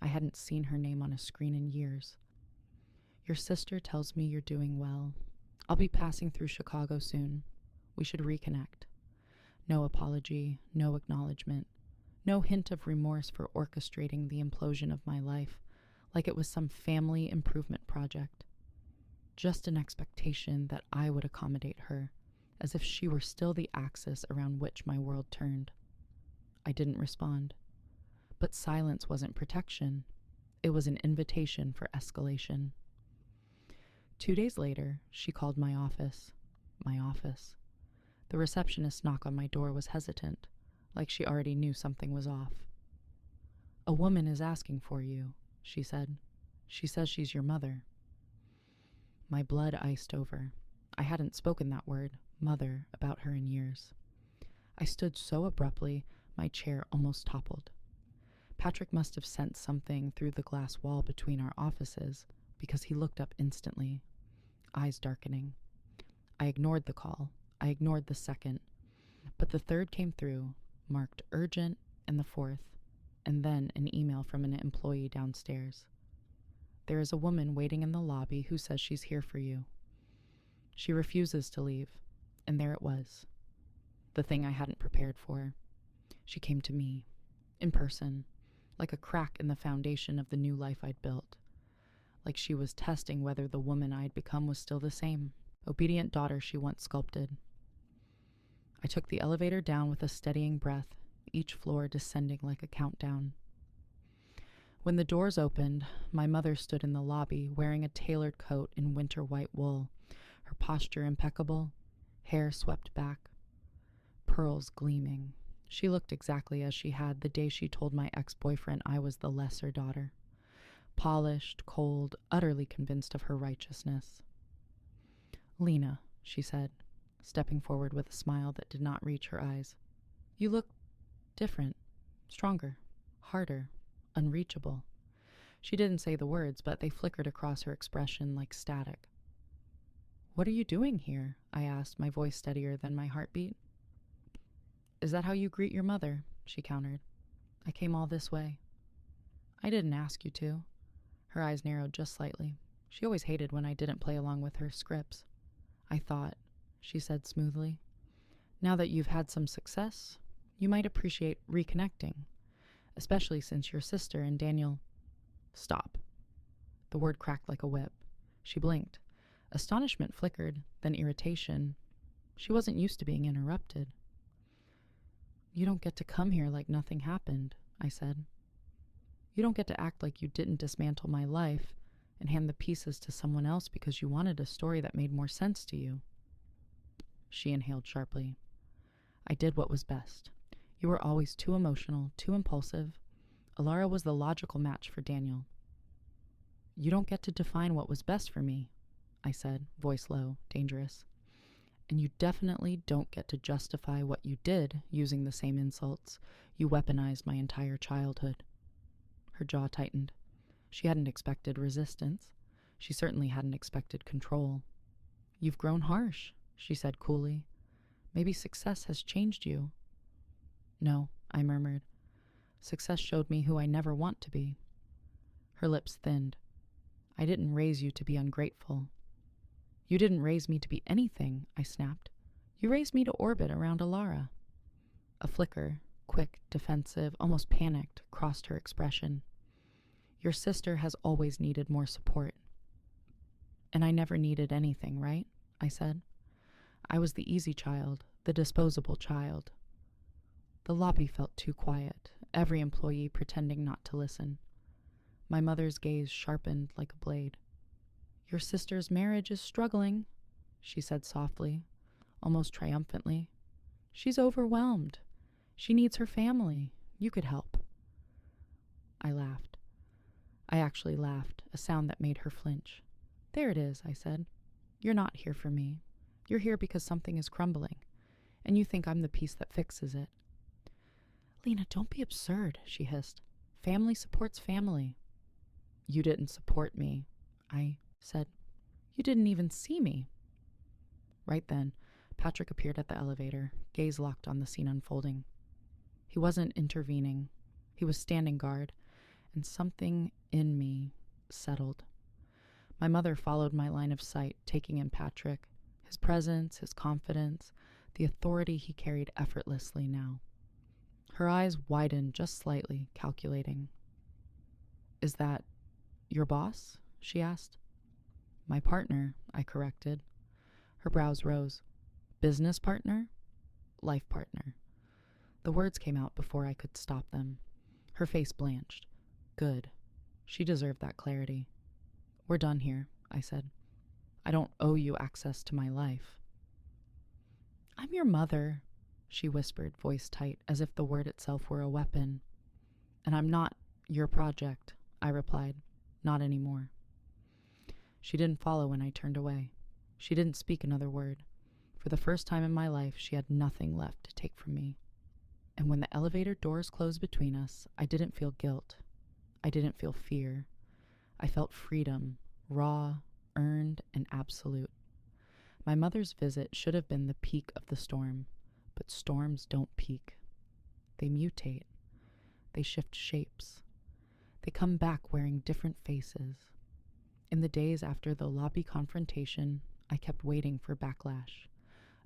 I hadn't seen her name on a screen in years. "Your sister tells me you're doing well. I'll be passing through Chicago soon. We should reconnect." No apology, no acknowledgement, no hint of remorse for orchestrating the implosion of my life, like it was some family improvement project. Just an expectation that I would accommodate her, as if she were still the axis around which my world turned. I didn't respond. But silence wasn't protection. It was an invitation for escalation. 2 days later, she called my office. My office. The receptionist's knock on my door was hesitant, like she already knew something was off. "A woman is asking for you," she said. "She says she's your mother." My blood iced over. I hadn't spoken that word, mother, about her in years. I stood so abruptly, my chair almost toppled. Patrick must have sensed something through the glass wall between our offices, because he looked up instantly, eyes darkening. I ignored the call. I ignored the second. But the third came through, marked urgent, and the fourth, and then an email from an employee downstairs. There is a woman waiting in the lobby who says she's here for you. She refuses to leave, and there it was. The thing I hadn't prepared for. She came to me, in person, like a crack in the foundation of the new life I'd built. Like she was testing whether the woman I'd become was still the same, obedient daughter she once sculpted. I took the elevator down with a steadying breath, each floor descending like a countdown. When the doors opened, my mother stood in the lobby wearing a tailored coat in winter white wool, her posture impeccable, hair swept back, pearls gleaming. She looked exactly as she had the day she told my ex-boyfriend I was the lesser daughter. Polished, cold, utterly convinced of her righteousness. "Lena," she said, stepping forward with a smile that did not reach her eyes. "You look different, stronger, harder, unreachable." She didn't say the words, but they flickered across her expression like static. "What are you doing here?" I asked, my voice steadier than my heartbeat. "Is that how you greet your mother?" she countered. "I came all this way." "I didn't ask you to." Her eyes narrowed just slightly. She always hated when I didn't play along with her scripts. "I thought," she said smoothly, "now that you've had some success, you might appreciate reconnecting, especially since your sister and Daniel—" "Stop." The word cracked like a whip. She blinked. Astonishment flickered, then irritation. She wasn't used to being interrupted. "You don't get to come here like nothing happened," I said. "You don't get to act like you didn't dismantle my life and hand the pieces to someone else because you wanted a story that made more sense to you." She inhaled sharply. "I did what was best. You were always too emotional, too impulsive. Alara was the logical match for Daniel." "You don't get to define what was best for me," I said, voice low, dangerous. "And you definitely don't get to justify what you did using the same insults. You weaponized my entire childhood." Her jaw tightened. She hadn't expected resistance. She certainly hadn't expected control. "You've grown harsh," she said coolly. "Maybe success has changed you." "No," I murmured. "Success showed me who I never want to be." Her lips thinned. "I didn't raise you to be ungrateful." "You didn't raise me to be anything," I snapped. "You raised me to orbit around Alara." A flicker, quick, defensive, almost panicked, crossed her expression. "Your sister has always needed more support." "And I never needed anything, right?" I said. "I was the easy child, the disposable child." The lobby felt too quiet, every employee pretending not to listen. My mother's gaze sharpened like a blade. "Your sister's marriage is struggling," she said softly, almost triumphantly. "She's overwhelmed. She needs her family. You could help." I laughed. I actually laughed, a sound that made her flinch. "There it is," I said. "You're not here for me. You're here because something is crumbling, and you think I'm the piece that fixes it." "Lena, don't be absurd," she hissed. "Family supports family." "You didn't support me," I said. "You didn't even see me." Right then, Patrick appeared at the elevator, gaze locked on the scene unfolding. He wasn't intervening. He was standing guard, and something in me settled. My mother followed my line of sight, taking in Patrick, his presence, his confidence, the authority he carried effortlessly now. Her eyes widened just slightly, calculating. "Is that your boss?" she asked. "My partner," I corrected. Her brows rose. "Business partner? Life partner." The words came out before I could stop them. Her face blanched. Good. She deserved that clarity. "We're done here," I said. "I don't owe you access to my life." "I'm your mother," she whispered, voice tight, as if the word itself were a weapon. "And I'm not your project," I replied. "Not anymore." She didn't follow when I turned away. She didn't speak another word. For the first time in my life, she had nothing left to take from me. And when the elevator doors closed between us, I didn't feel guilt. I didn't feel fear. I felt freedom, raw, earned, and absolute. My mother's visit should have been the peak of the storm, but storms don't peak. They mutate. They shift shapes. They come back wearing different faces. In the days after the lobby confrontation, I kept waiting for backlash.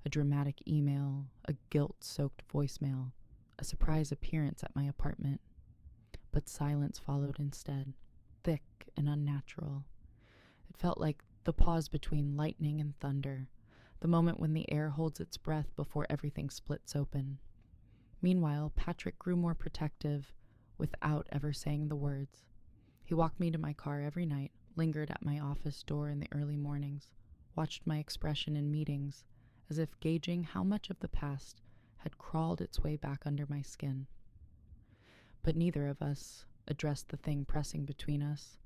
A dramatic email, a guilt-soaked voicemail, a surprise appearance at my apartment. But silence followed instead, thick and unnatural. It felt like the pause between lightning and thunder, the moment when the air holds its breath before everything splits open. Meanwhile, Patrick grew more protective without ever saying the words. He walked me to my car every night, lingered at my office door in the early mornings, watched my expression in meetings, as if gauging how much of the past had crawled its way back under my skin. But neither of us addressed the thing pressing between us.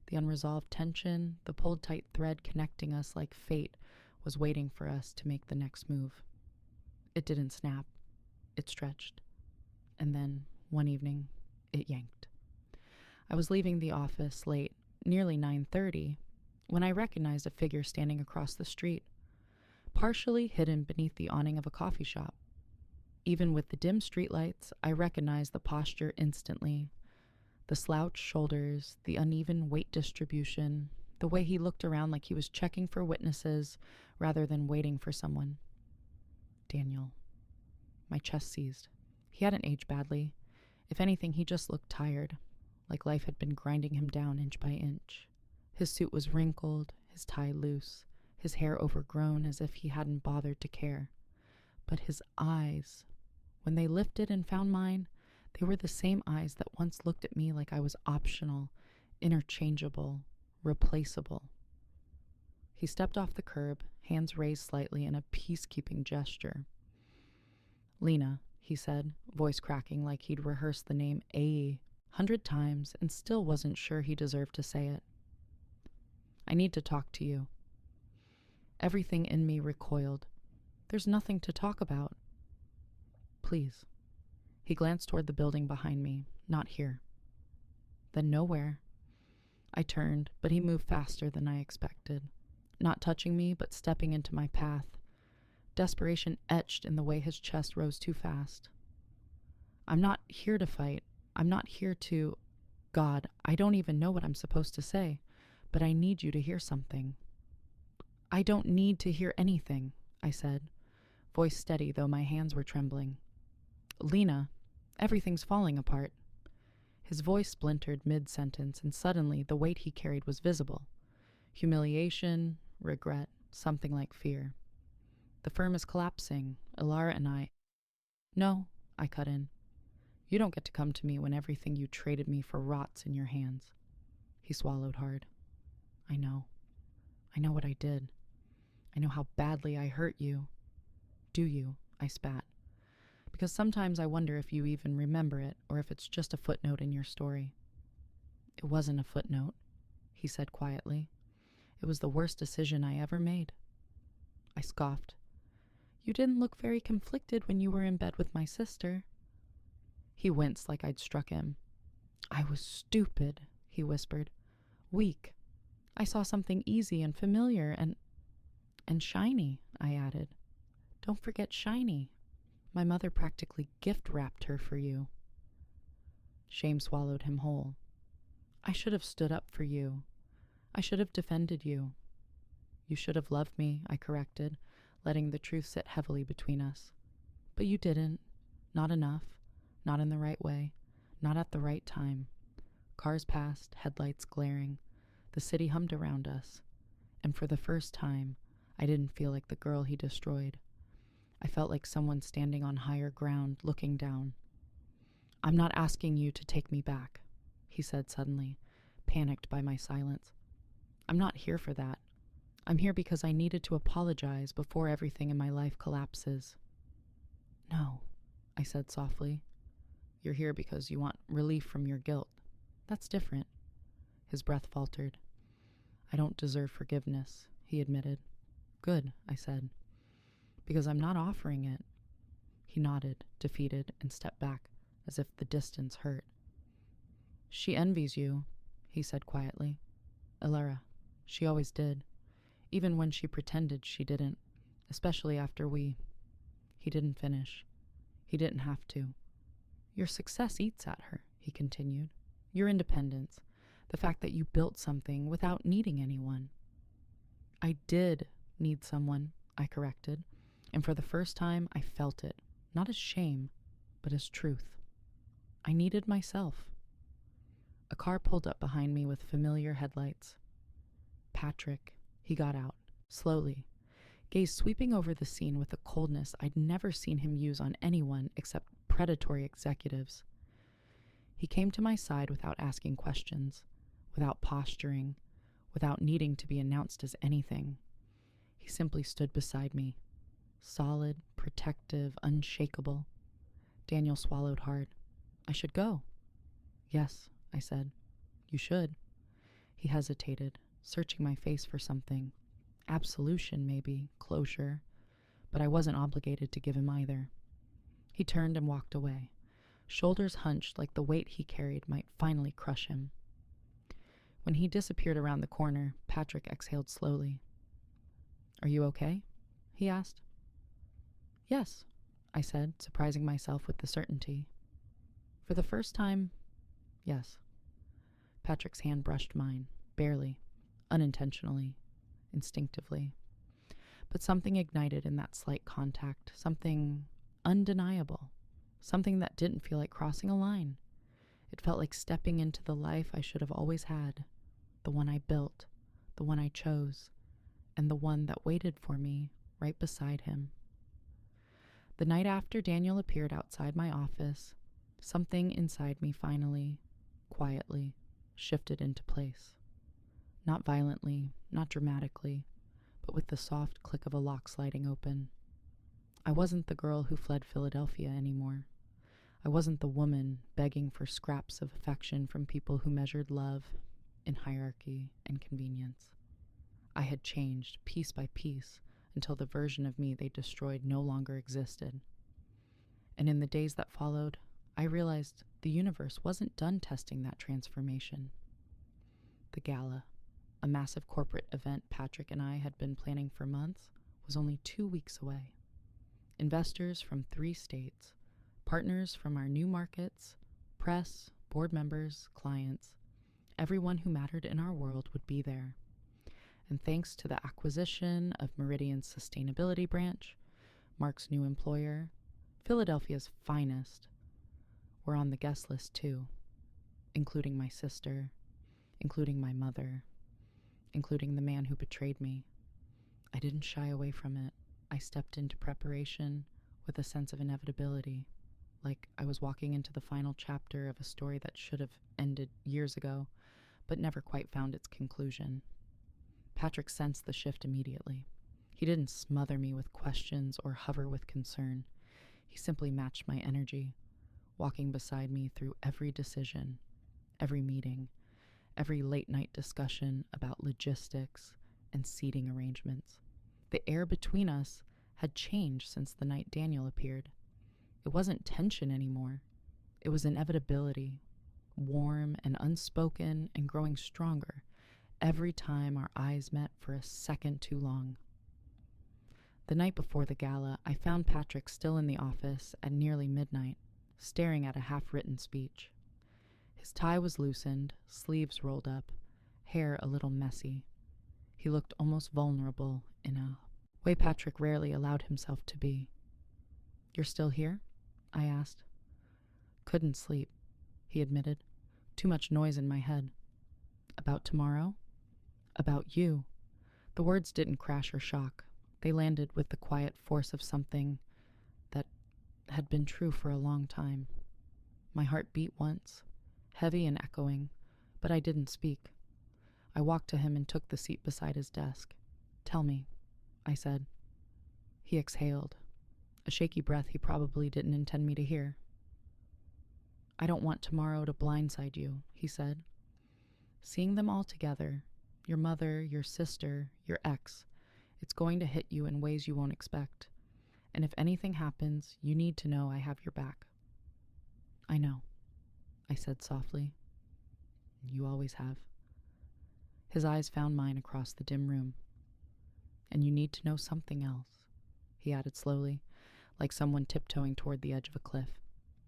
The unresolved tension, the pulled tight thread connecting us like fate, was waiting for us to make the next move. It didn't snap. It stretched. And then, one evening, it yanked. I was leaving the office late, nearly 9:30, when I recognized a figure standing across the street, partially hidden beneath the awning of a coffee shop. Even with the dim streetlights, I recognized the posture instantly. The slouched shoulders, the uneven weight distribution, the way he looked around like he was checking for witnesses rather than waiting for someone. Daniel. My chest seized. He hadn't aged badly. If anything, he just looked tired, like life had been grinding him down inch by inch. His suit was wrinkled, his tie loose, his hair overgrown as if he hadn't bothered to care. But his eyes, when they lifted and found mine, they were the same eyes that once looked at me like I was optional, interchangeable, replaceable. He stepped off the curb, hands raised slightly in a peacekeeping gesture. "Lena," he said, voice cracking like he'd rehearsed the name 100 times and still wasn't sure he deserved to say it. "I need to talk to you." Everything in me recoiled. There's nothing to talk about. "Please." He glanced toward the building behind me. "Not here." Then nowhere. I turned, but he moved faster than I expected, not touching me, but stepping into my path. Desperation etched in the way his chest rose too fast. "I'm not here to fight. I'm not here to... God, I don't even know what I'm supposed to say, but I need you to hear something." "I don't need to hear anything," I said, voice steady though my hands were trembling. "Lena, everything's falling apart." His voice splintered mid-sentence, and suddenly the weight he carried was visible. Humiliation, regret, something like fear. "The firm is collapsing. Ilara and I..." "No," I cut in. "You don't get to come to me when everything you traded me for rots in your hands." He swallowed hard. "I know. I know what I did. I know how badly I hurt you." "Do you?" I spat. "Because sometimes I wonder if you even remember it, or if it's just a footnote in your story." "It wasn't a footnote," he said quietly. "It was the worst decision I ever made." I scoffed. "You didn't look very conflicted when you were in bed with my sister." He winced like I'd struck him. "I was stupid," he whispered. "Weak. I saw something easy and familiar and shiny," I added. "Don't forget shiny. My mother practically gift-wrapped her for you." Shame swallowed him whole. "I should have stood up for you. I should have defended you." "You should have loved me," I corrected, letting the truth sit heavily between us. "But you didn't. Not enough. Not in the right way. Not at the right time." Cars passed, headlights glaring. The city hummed around us. And for the first time, I didn't feel like the girl he destroyed. I felt like someone standing on higher ground, looking down. "I'm not asking you to take me back," he said suddenly, panicked by my silence. "I'm not here for that. I'm here because I needed to apologize before everything in my life collapses." "No," I said softly. "You're here because you want relief from your guilt. That's different." His breath faltered. "I don't deserve forgiveness," he admitted. "Good," I said. "Because I'm not offering it." He nodded, defeated, and stepped back, as if the distance hurt. She envies you, he said quietly. Elara. She always did, even when she pretended she didn't, especially after we... He didn't finish. He didn't have to. Your success eats at her, he continued. Your independence. The fact that you built something without needing anyone. I did need someone, I corrected, and for the first time I felt it, not as shame, but as truth. I needed myself. A car pulled up behind me with familiar headlights. Patrick, he got out, slowly, gaze sweeping over the scene with a coldness I'd never seen him use on anyone except predatory executives. He came to my side without asking questions, without posturing, without needing to be announced as anything. He simply stood beside me, solid, protective, unshakable. Daniel swallowed hard. I should go. Yes, I said. You should. He hesitated, searching my face for something. Absolution, maybe, closure, but I wasn't obligated to give him either. He turned and walked away, shoulders hunched like the weight he carried might finally crush him. When he disappeared around the corner, Patrick exhaled slowly. Are you okay? He asked. Yes, I said, surprising myself with the certainty. For the first time, yes. Patrick's hand brushed mine, barely, unintentionally, instinctively. But something ignited in that slight contact, something undeniable, something that didn't feel like crossing a line. It felt like stepping into the life I should have always had, the one I built, the one I chose, and the one that waited for me right beside him. The night after Daniel appeared outside my office, something inside me finally, quietly, shifted into place. Not violently, not dramatically, but with the soft click of a lock sliding open. I wasn't the girl who fled Philadelphia anymore. I wasn't the woman begging for scraps of affection from people who measured love in hierarchy and convenience. I had changed piece by piece until the version of me they destroyed no longer existed. And in the days that followed, I realized the universe wasn't done testing that transformation. The gala, a massive corporate event Patrick and I had been planning for months, was only 2 weeks away. Investors from 3 states, partners from our new markets, press, board members, clients, everyone who mattered in our world would be there. And thanks to the acquisition of Meridian's sustainability branch, Mark's new employer, Philadelphia's finest, were on the guest list too, including my sister, including my mother, including the man who betrayed me. I didn't shy away from it. I stepped into preparation with a sense of inevitability, like I was walking into the final chapter of a story that should have ended years ago, but never quite found its conclusion. Patrick sensed the shift immediately. He didn't smother me with questions or hover with concern. He simply matched my energy, walking beside me through every decision, every meeting, every late-night discussion about logistics and seating arrangements. The air between us had changed since the night Daniel appeared. It wasn't tension anymore. It was inevitability, warm and unspoken and growing stronger every time our eyes met for a second too long. The night before the gala, I found Patrick still in the office at nearly midnight, staring at a half-written speech. His tie was loosened, sleeves rolled up, hair a little messy. He looked almost vulnerable in a way Patrick rarely allowed himself to be. You're still here? I asked. Couldn't sleep, he admitted. Too much noise in my head. About tomorrow? About you. The words didn't crash or shock. They landed with the quiet force of something that had been true for a long time. My heart beat once, heavy and echoing, but I didn't speak. I walked to him and took the seat beside his desk. Tell me, I said. He exhaled, a shaky breath he probably didn't intend me to hear. I don't want tomorrow to blindside you, he said. Seeing them all together, your mother, your sister, your ex, it's going to hit you in ways you won't expect. And if anything happens, you need to know I have your back." "I know," I said softly. "You always have." His eyes found mine across the dim room. "And you need to know something else," he added slowly, like someone tiptoeing toward the edge of a cliff.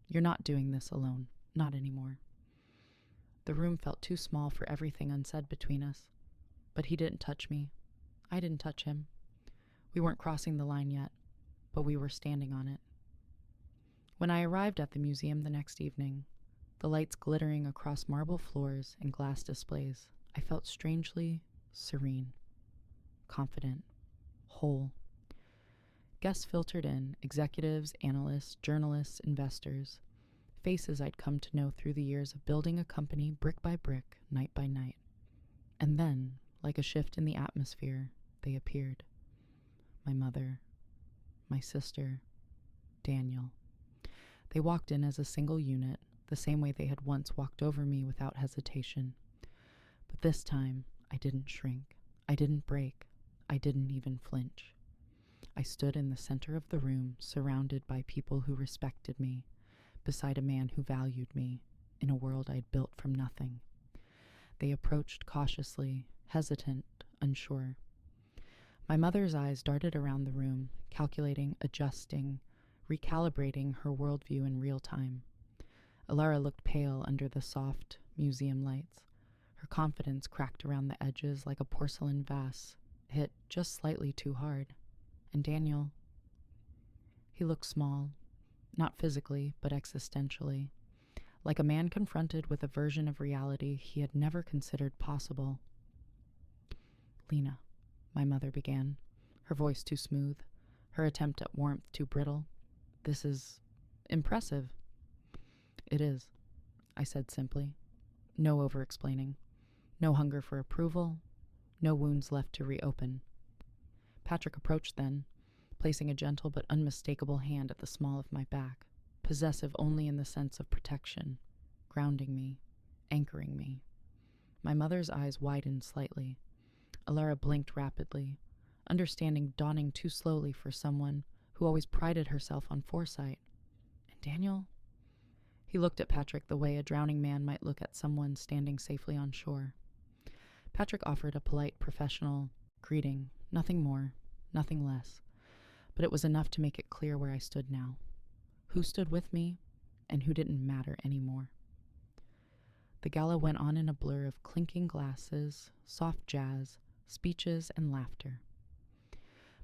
"You're not doing this alone. Not anymore." The room felt too small for everything unsaid between us. But he didn't touch me. I didn't touch him. We weren't crossing the line yet, but we were standing on it. When I arrived at the museum the next evening, the lights glittering across marble floors and glass displays, I felt strangely serene, confident, whole. Guests filtered in, executives, analysts, journalists, investors, faces I'd come to know through the years of building a company brick by brick, night by night. And then, like a shift in the atmosphere, they appeared. My mother, my sister, Daniel. They walked in as a single unit, the same way they had once walked over me without hesitation. But this time, I didn't shrink. I didn't break. I didn't even flinch. I stood in the center of the room, surrounded by people who respected me, beside a man who valued me, in a world I'd built from nothing. They approached cautiously, hesitant, unsure. My mother's eyes darted around the room, calculating, adjusting, recalibrating her worldview in real time. Alara looked pale under the soft museum lights. Her confidence cracked around the edges like a porcelain vase, hit just slightly too hard. And Daniel, he looked small, not physically, but existentially, like a man confronted with a version of reality he had never considered possible. "Lena," my mother began, her voice too smooth, her attempt at warmth too brittle. "This is impressive." "It is," I said simply. No over-explaining. No hunger for approval. No wounds left to reopen. Patrick approached then, placing a gentle but unmistakable hand at the small of my back, possessive only in the sense of protection, grounding me, anchoring me. My mother's eyes widened slightly. Alara blinked rapidly, understanding dawning too slowly for someone who always prided herself on foresight. And Daniel? He looked at Patrick the way a drowning man might look at someone standing safely on shore. Patrick offered a polite, professional greeting, nothing more, nothing less, but it was enough to make it clear where I stood now, who stood with me, and who didn't matter anymore. The gala went on in a blur of clinking glasses, soft jazz, speeches, and laughter.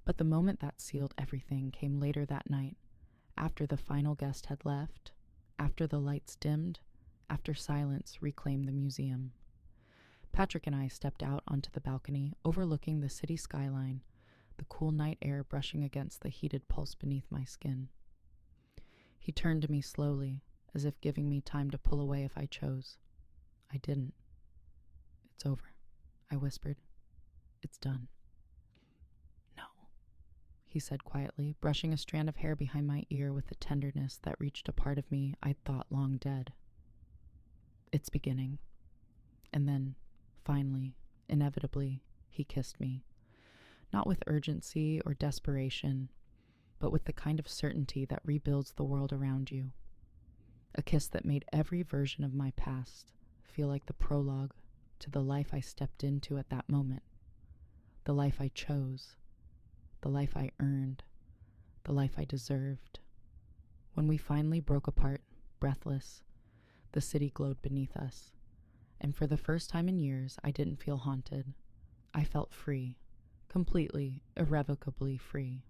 But the moment that sealed everything came later that night, after the final guest had left, after the lights dimmed, after silence reclaimed the museum. Patrick and I stepped out onto the balcony, overlooking the city skyline, the cool night air brushing against the heated pulse beneath my skin. He turned to me slowly, as if giving me time to pull away if I chose. I didn't. "It's over," I whispered. "It's done." "No," he said quietly, brushing a strand of hair behind my ear with a tenderness that reached a part of me I'd thought long dead. "It's beginning." And then, finally, inevitably, he kissed me. Not with urgency or desperation, but with the kind of certainty that rebuilds the world around you. A kiss that made every version of my past feel like the prologue to the life I stepped into at that moment. The life I chose. The life I earned. The life I deserved. When we finally broke apart, breathless, the city glowed beneath us. And for the first time in years, I didn't feel haunted. I felt free. Completely, irrevocably free.